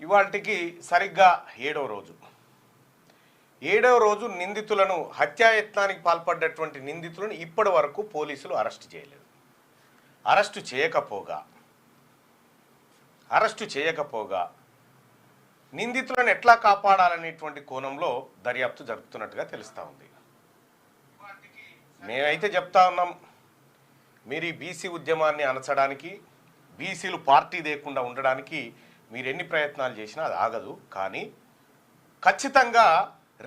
ఇవాల్టికి సరిగ్గా ఏడవ రోజు నిందితులను హత్యాయత్నానికి పాల్పడ్డటువంటి నిందితులను ఇప్పటి వరకు పోలీసులు అరెస్ట్ చేయలేదు. అరెస్టు చేయకపోగా నిందితులను ఎట్లా కాపాడాలనేటువంటి కోణంలో దర్యాప్తు జరుపుతున్నట్టుగా తెలుస్తూ ఉంది. మేమైతే చెప్తా ఉన్నాం, మీరు ఈ బీసీ ఉద్యమాన్ని అణచడానికి, బీసీలు పార్టీ లేకుండా ఉండడానికి మీరు ఎన్ని ప్రయత్నాలు చేసినా అది ఆగదు. కానీ ఖచ్చితంగా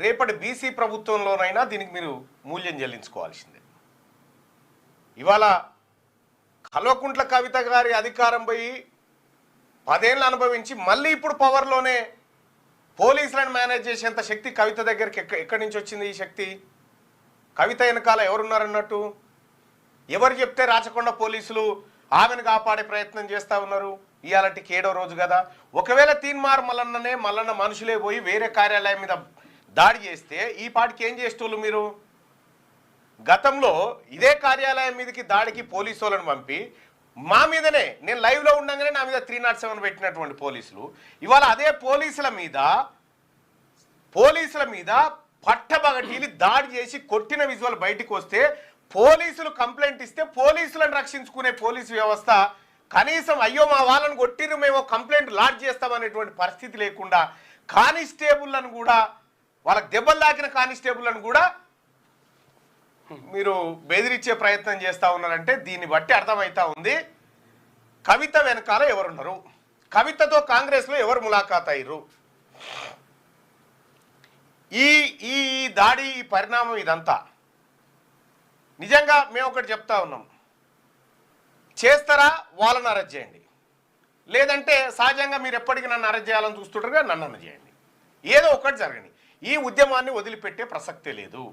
రేపటి బీసీ ప్రభుత్వంలోనైనా దీనికి మీరు మూల్యం చెల్లించుకోవాల్సిందే. ఇవాళ కల్వకుంట్ల కవిత గారి అధికారం పోయి 10 ఏళ్ళు అనుభవించి మళ్ళీ ఇప్పుడు పవర్లోనే పోలీసులను మేనేజ్ చేసేంత శక్తి కవిత దగ్గరికి ఎక్కడి నుంచి వచ్చింది? ఈ శక్తి కవిత వెనకాల ఎవరున్నారన్నట్టు? ఎవరు చెప్తే రాచకొండ పోలీసులు ఆమెను కాపాడే ప్రయత్నం చేస్తూ ఉన్నారు? ఇవాళకి 7వ రోజు కదా. ఒకవేళ తీన్మార్ మల్లన్న మనుషులే పోయి వేరే కార్యాలయం మీద దాడి చేస్తే ఈ పాటికి ఏం చేసేటోళ్ళు మీరు? గతంలో ఇదే కార్యాలయం మీదకి దాడికి పోలీసు వాళ్ళని పంపి మా మీదనే, నేను లైవ్లో ఉండగానే నా మీద 307 పెట్టినటువంటి పోలీసులు ఇవాళ అదే పోలీసుల మీద పట్టబగటీలు దాడి చేసి కొట్టిన విజువల్ బయటకు వస్తే పోలీసులు కంప్లైంట్ ఇస్తే పోలీసులను రక్షించుకునే పోలీసు వ్యవస్థ కనీసం అయ్యో మా వాళ్ళని కొట్టిరు మేము కంప్లైంట్ లాడ్జ్ చేస్తామనేటువంటి పరిస్థితి లేకుండా కానిస్టేబుల్లను కూడా, వాళ్ళకి దెబ్బలు తాకిన కానిస్టేబుల్లను కూడా మీరు బెదిరించే ప్రయత్నం చేస్తూ ఉన్నారంటే దీన్ని బట్టి అర్థమవుతా ఉంది కవిత వెనకాల ఎవరున్నారు, కవితతో కాంగ్రెస్లో ఎవరు ములాఖాత్ అయ్యారు. ఈ దాడి, ఈ పరిణామం ఇదంతా నిజంగా మేము ఒకటి చెప్తా ఉన్నాం, చేస్తారా వాళ్ళని అరెస్ట్ చేయండి, లేదంటే సహజంగా మీరు ఎప్పటికీ నన్ను అరెస్ట్ చేయాలని చూస్తుంటారుగా నన్ను అరెస్ట్ చేయండి, ఏదో ఒకటి జరగని. ఈ ఉద్యమాన్ని వదిలిపెట్టే ప్రసక్తే లేదు.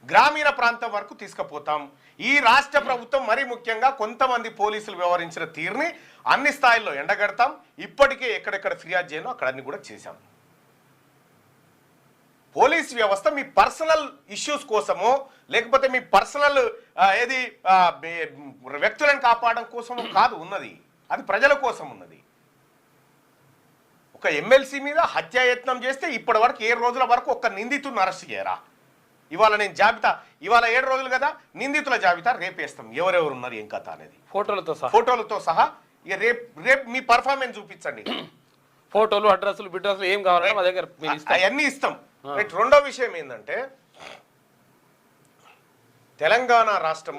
గ్రామీణ ప్రాంతం వరకు తీసుకుపోతాం. ఈ రాష్ట్ర ప్రభుత్వం మరీ ముఖ్యంగా కొంతమంది పోలీసులు వ్యవహరించిన తీరుని అన్ని స్థాయిల్లో ఎండగడతాం. ఇప్పటికే ఎక్కడెక్కడ ఫిర్యాదు చేయను అక్కడ అన్ని కూడా చేశాం. పోలీస్ వ్యవస్థ మీ పర్సనల్ ఇష్యూస్ కోసమో లేకపోతే మీ పర్సనల్ వ్యక్తులను కాపాడడం కోసమో కాదు ఉన్నది, అది ప్రజల కోసం ఉన్నది. ఒక ఎమ్మెల్సీ మీద హత్యాయత్నం చేస్తే ఇప్పటి వరకు 7 రోజుల వరకు ఒక్క నిందితుడిని అరెస్ట్ చేయరా? ఇవాళ నేను జాబితా, ఇవాళ 7 రోజులు కదా, నిందితుల జాబితా రేపేస్తాం, ఎవరెవరు ఉన్నారు ఏం కథ అనేది ఫోటోలతో సహా. ఇక రేపు మీ పర్ఫార్మెన్స్ చూపించండి, ఫోటోలు, అడ్రస్లు, బిడ్రస్లు ఏం కావాలంటే మా దగ్గర అవన్నీ ఇస్తాం. రెండో విషయం ఏంటంటే తెలంగాణ రాష్ట్రం